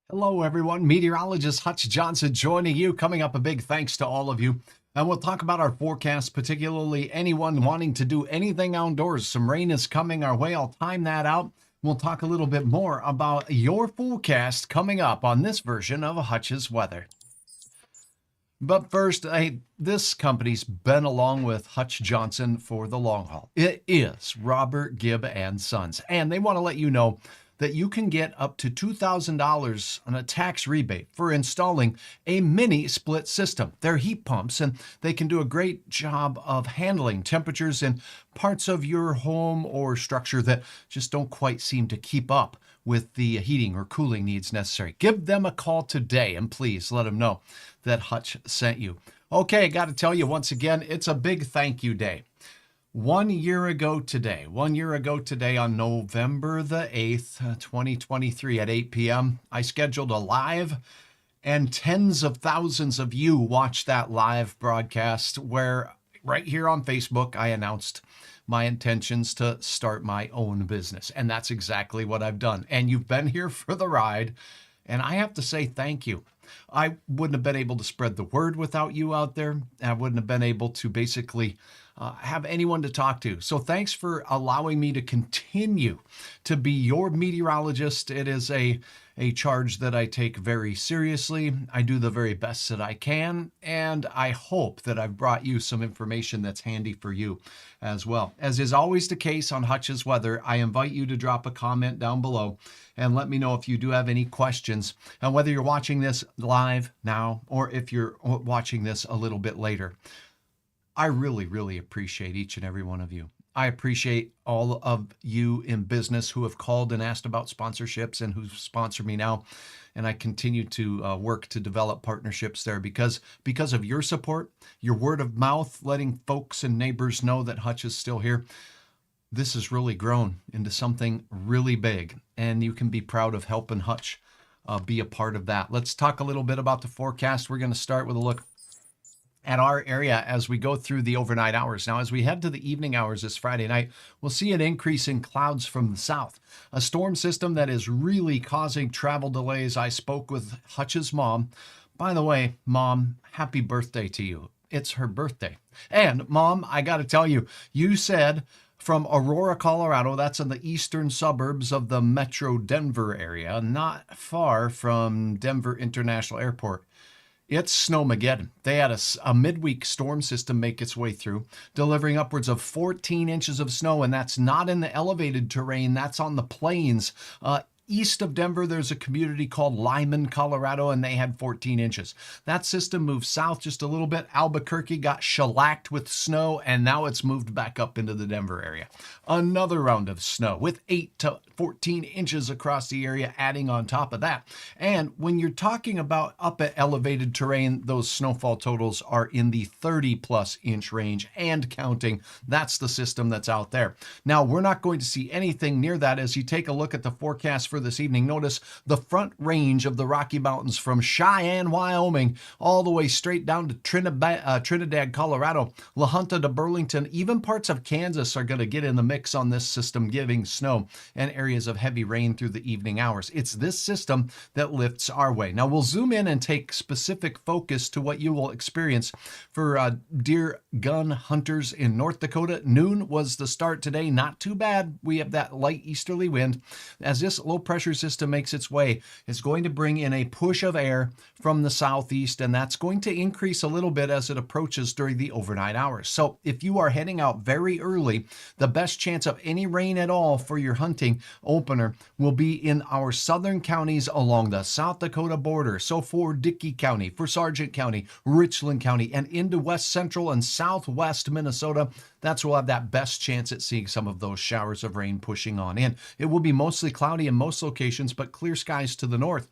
Hello, everyone. Meteorologist Hutch Johnson joining you. Coming up, a big thanks to all of you. And we'll talk about our forecast, particularly anyone wanting to do anything outdoors. Some rain is coming our way. I'll time that out. We'll talk a little bit more about your forecast coming up on this version of Hutch's Weather. But first, this company's been along with Hutch Johnson for the long haul. It is Robert Gibb and Sons, and they want to let you know that you can get up to $2,000 on a tax rebate for installing a mini split system. They're heat pumps, and they can do a great job of handling temperatures in parts of your home or structure that just don't quite seem to keep up with the heating or cooling needs necessary. Give them a call today, and please let them know that Hutch sent you. Okay, got to tell you once again, it's a big thank you day. 1 year ago today on November the 8th, 2023 at 8 p.m., I scheduled a live, and tens of thousands of you watched that live broadcast where right here on Facebook, I announced my intentions to start my own business. And that's exactly what I've done. And you've been here for the ride. And I have to say thank you. I wouldn't have been able to spread the word without you out there. I wouldn't have been able to basically have anyone to talk to. So thanks for allowing me to continue to be your meteorologist. It is a charge that I take very seriously. I do the very best that I can, and I hope that I've brought you some information that's handy for you as well. As is always the case on Hutch's Weather, I invite you to drop a comment down below and let me know if you do have any questions, and whether you're watching this live now or if you're watching this a little bit later. I really, really appreciate each and every one of you. I appreciate all of you in business who have called and asked about sponsorships and who sponsor me now. And I continue to work to develop partnerships there because of your support, your word of mouth, letting folks and neighbors know that Hutch is still here. This has really grown into something really big, and you can be proud of helping Hutch be a part of that. Let's talk a little bit about the forecast. We're going to start with a look at our area as we go through the overnight hours. Now, as we head to the evening hours this Friday night, we'll see an increase in clouds from the south. A storm system that is really causing travel delays. I spoke with Hutch's mom. By the way, Mom, happy birthday to you. It's her birthday. And Mom, I got to tell you, you said from Aurora, Colorado, that's in the eastern suburbs of the Metro Denver area, not far from Denver International Airport. It's Snowmageddon. They had a midweek storm system make its way through, delivering upwards of 14 inches of snow, and that's not in the elevated terrain. That's on the plains. East of Denver, there's a community called Lyman, Colorado, and they had 14 inches. That system moved south just a little bit. Albuquerque got shellacked with snow, and now it's moved back up into the Denver area. Another round of snow with 8 to 14 inches across the area, adding on top of that. And when you're talking about up at elevated terrain, those snowfall totals are in the 30-plus inch range and counting. That's the system that's out there. Now, we're not going to see anything near that as you take a look at the forecast for this evening. Notice the front range of the Rocky Mountains from Cheyenne, Wyoming, all the way straight down to Trinidad, Colorado, La Junta to Burlington. Even parts of Kansas are going to get in the mix on this system, giving snow and areas of heavy rain through the evening hours. It's this system that lifts our way. Now we'll zoom in and take specific focus to what you will experience for deer gun hunters in North Dakota. Noon was the start today. Not too bad. We have that light easterly wind. As this low pressure system makes its way, it's going to bring in a push of air from the southeast, and that's going to increase a little bit as it approaches during the overnight hours. So if you are heading out very early, the best chance of any rain at all for your hunting opener will be in our southern counties along the South Dakota border. So for Dickey County, for Sargent County, Richland County, and into west central and southwest Minnesota, that's where we'll have that best chance at seeing some of those showers of rain pushing on in. It will be mostly cloudy in most locations, but clear skies to the north.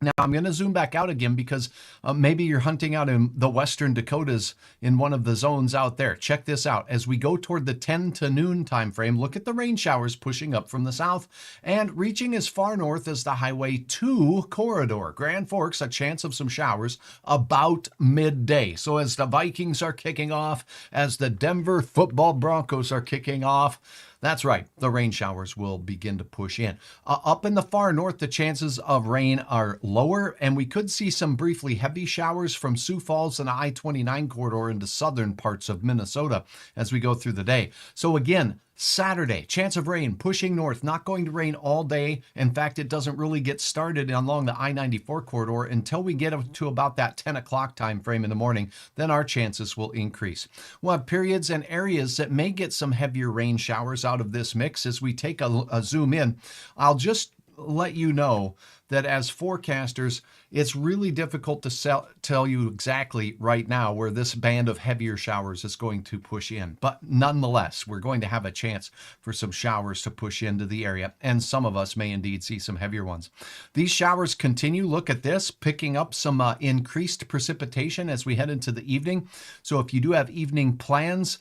Now, I'm going to zoom back out again because maybe you're hunting out in the western Dakotas in one of the zones out there. Check this out. As we go toward the 10 to noon time frame, look at the rain showers pushing up from the south and reaching as far north as the Highway 2 corridor. Grand Forks, a chance of some showers about midday. So as the Vikings are kicking off, as the Denver football Broncos are kicking off, That's right. The rain showers will begin to push in. Up in the far north, the chances of rain are lower, and we could see some briefly heavy showers from Sioux Falls and the I-29 corridor into southern parts of Minnesota as we go through the day. So again, Saturday, chance of rain pushing north, not going to rain all day. In fact, it doesn't really get started along the I-94 corridor until we get to about that 10 o'clock time frame in the morning. Then our chances will increase. We'll have periods and areas that may get some heavier rain showers out of this mix as we take a zoom in. I'll just let you know that as forecasters, it's really difficult to tell you exactly right now where this band of heavier showers is going to push in. But nonetheless, we're going to have a chance for some showers to push into the area, and some of us may indeed see some heavier ones. These showers continue. Look at this, picking up some increased precipitation as we head into the evening. So if you do have evening plans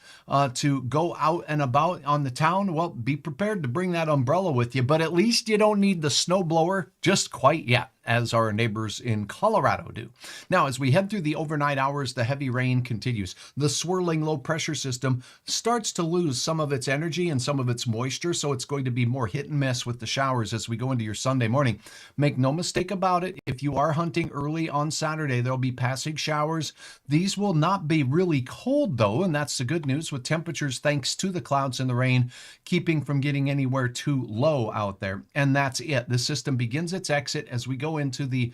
to go out and about on the town, well, be prepared to bring that umbrella with you, but at least you don't need the snowblower just quite yet, as our neighbors in Colorado do. Now, as we head through the overnight hours, the heavy rain continues. The swirling low pressure system starts to lose some of its energy and some of its moisture, so it's going to be more hit and miss with the showers as we go into your Sunday morning. Make no mistake about it, if you are hunting early on Saturday, there'll be passing showers. These will not be really cold though, and that's the good news, with temperatures, thanks to the clouds and the rain, keeping from getting anywhere too low out there. And that's it. The system begins its exit as we go into the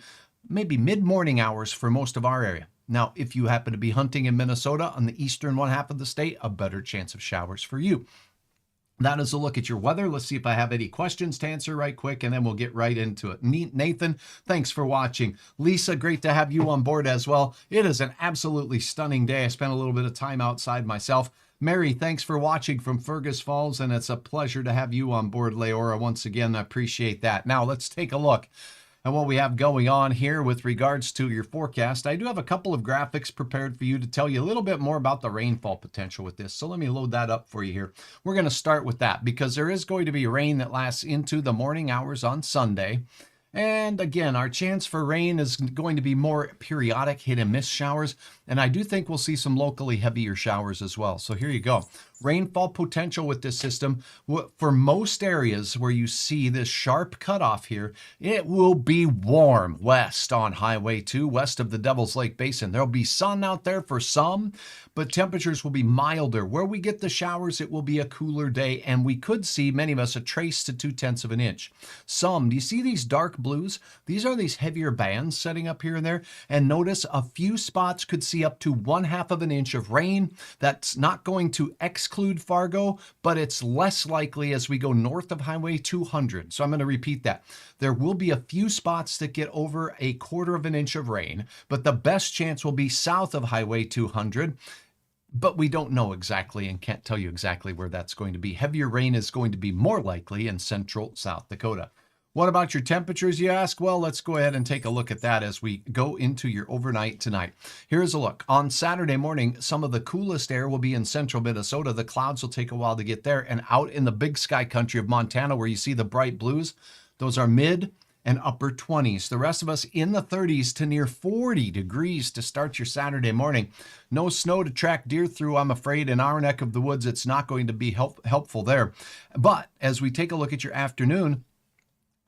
maybe mid-morning hours for most of our area. Now, if you happen to be hunting in Minnesota on the eastern one half of the state, a better chance of showers for you. That is a look at your weather. Let's see if I have any questions to answer right quick, and then we'll get right into it. Nathan, thanks for watching. Lisa, great to have you on board as well. It is an absolutely stunning day. I spent a little bit of time outside myself. Mary, thanks for watching from Fergus Falls, and it's a pleasure to have you on board, Leora. Once again, I appreciate that. Now, let's take a look at what we have going on here with regards to your forecast. I do have a couple of graphics prepared for you to tell you a little bit more about the rainfall potential with this. So let me load that up for you here. We're going to start with that because there is going to be rain that lasts into the morning hours on Sunday. And again, our chance for rain is going to be more periodic hit and miss showers. And I do think we'll see some locally heavier showers as well. So here you go. Rainfall potential with this system. For most areas where you see this sharp cutoff here, it will be warm west on Highway 2, west of the Devil's Lake Basin. There'll be sun out there for some, but temperatures will be milder. Where we get the showers, it will be a cooler day, and we could see, many of us, a trace to 0.2 of an inch. Some, do you see these dark blues? These are these heavier bands setting up here and there, and notice a few spots could see up to 1/2 of an inch of rain. That's not going to exclude Fargo, but it's less likely as we go north of Highway 200. So I'm going to repeat that. There will be a few spots that get over 1/4 of an inch of rain, but the best chance will be south of Highway 200. But we don't know exactly and can't tell you exactly where that's going to be. Heavier rain is going to be more likely in central South Dakota. What about your temperatures, you ask? Well, let's go ahead and take a look at that as we go into your overnight tonight. Here's a look. On Saturday morning, some of the coolest air will be in central Minnesota. The clouds will take a while to get there. And out in the big sky country of Montana, where you see the bright blues, those are mid and upper 20s. The rest of us in the 30s to near 40 degrees to start your Saturday morning. No snow to track deer through, I'm afraid. In our neck of the woods, it's not going to be helpful there. But as we take a look at your afternoon,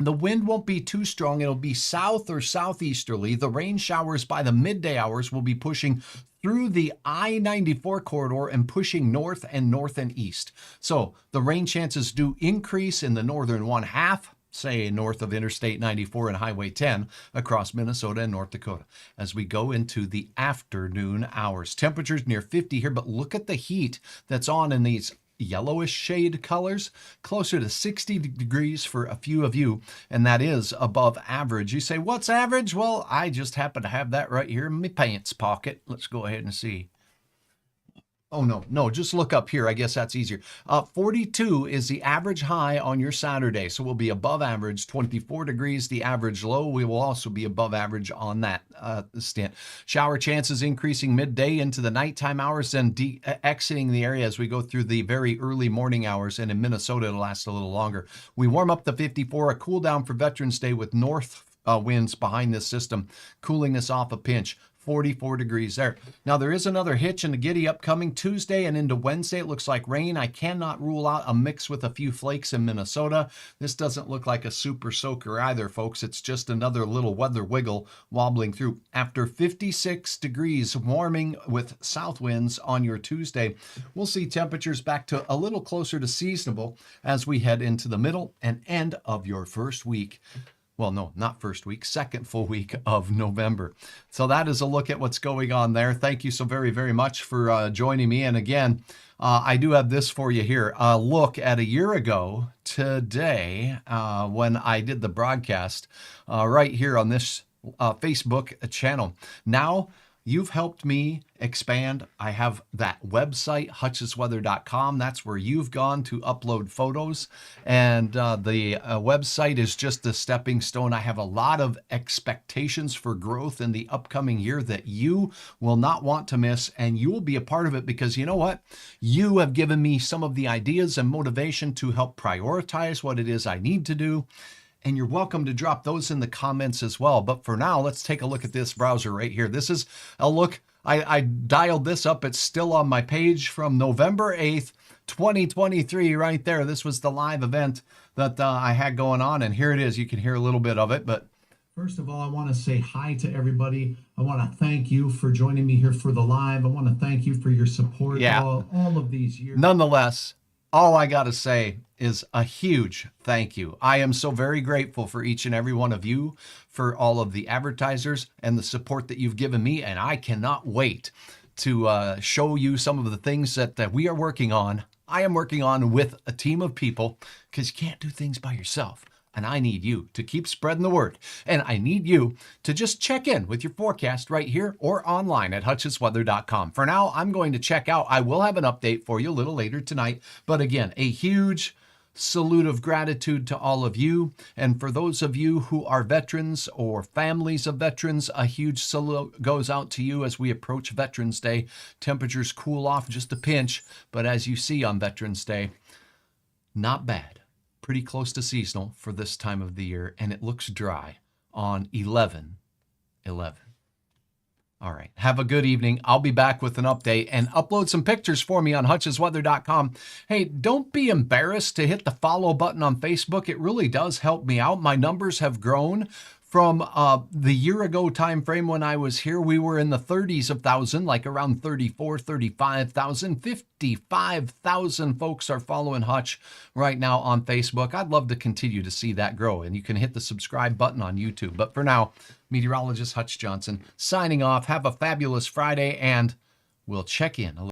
the wind won't be too strong. It'll be south or southeasterly. The rain showers by the midday hours will be pushing through the I-94 corridor and pushing north and east. So the rain chances do increase in the northern 1/2, say north of Interstate 94 and Highway 10 across Minnesota and North Dakota as we go into the afternoon hours. Temperatures near 50 here, but look at the heat that's on in these yellowish shade colors, closer to 60 degrees for a few of you, and that is above average. You say, what's average? Well, I just happen to have that right here in my pants pocket. Let's go ahead and see. Oh, no, just look up here. I guess that's easier. 42 is the average high on your Saturday, so we'll be above average. 24 degrees, the average low. We will also be above average on that stint. Shower chances increasing midday into the nighttime hours, then exiting the area as we go through the very early morning hours, and in Minnesota, it'll last a little longer. We warm up to 54, a cool down for Veterans Day with north winds behind this system, cooling us off a pinch. 44 degrees there. Now, there is another hitch in the giddy upcoming Tuesday and into Wednesday. It looks like rain. I cannot rule out a mix with a few flakes in Minnesota. This doesn't look like a super soaker either, folks. It's just another little weather wiggle wobbling through. After 56 degrees, warming with south winds on your Tuesday, we'll see temperatures back to a little closer to seasonable as we head into the middle and end of your first week. Well, no, not first week, second full week of November. So that is a look at what's going on there. Thank you so very, very much for joining me. And again, I do have this for you here. A look at a year ago today when I did the broadcast right here on this Facebook channel. Now, you've helped me expand. I have that website, hutchesweather.com. That's where you've gone to upload photos. And the website is just a stepping stone. I have a lot of expectations for growth in the upcoming year that you will not want to miss. And you will be a part of it because you know what? You have given me some of the ideas and motivation to help prioritize what it is I need to do. And you're welcome to drop those in the comments as well. But for now, let's take a look at this browser right here. This is a look. I dialed this up. It's still on my page from November 8th, 2023 right there. This was the live event that I had going on. And here it is. You can hear a little bit of it. But first of all, I want to say hi to everybody. I want to thank you for joining me here for the live. I want to thank you for your support all of these years. Nonetheless, all I got to say is a huge thank you. I am so very grateful for each and every one of you, for all of the advertisers and the support that you've given me. And I cannot wait to show you some of the things that we are working on. I am working on with a team of people because you can't do things by yourself. And I need you to keep spreading the word. And I need you to just check in with your forecast right here or online at hutchesweather.com. For now, I'm going to check out. I will have an update for you a little later tonight. But again, a huge salute of gratitude to all of you. And for those of you who are veterans or families of veterans, a huge salute goes out to you as we approach Veterans Day. Temperatures cool off just a pinch. But as you see on Veterans Day, not bad. Pretty close to seasonal for this time of the year, and it looks dry on 11/11. All right, have a good evening. I'll be back with an update and upload some pictures for me on hutchesweather.com. Hey, don't be embarrassed to hit the follow button on Facebook. It really does help me out. My numbers have grown. From the year ago time frame when I was here, we were in the 30s of thousand, like around 34, 35,000, 55,000 folks are following Hutch right now on Facebook. I'd love to continue to see that grow, and you can hit the subscribe button on YouTube. But for now, meteorologist Hutch Johnson signing off. Have a fabulous Friday, and we'll check in a little.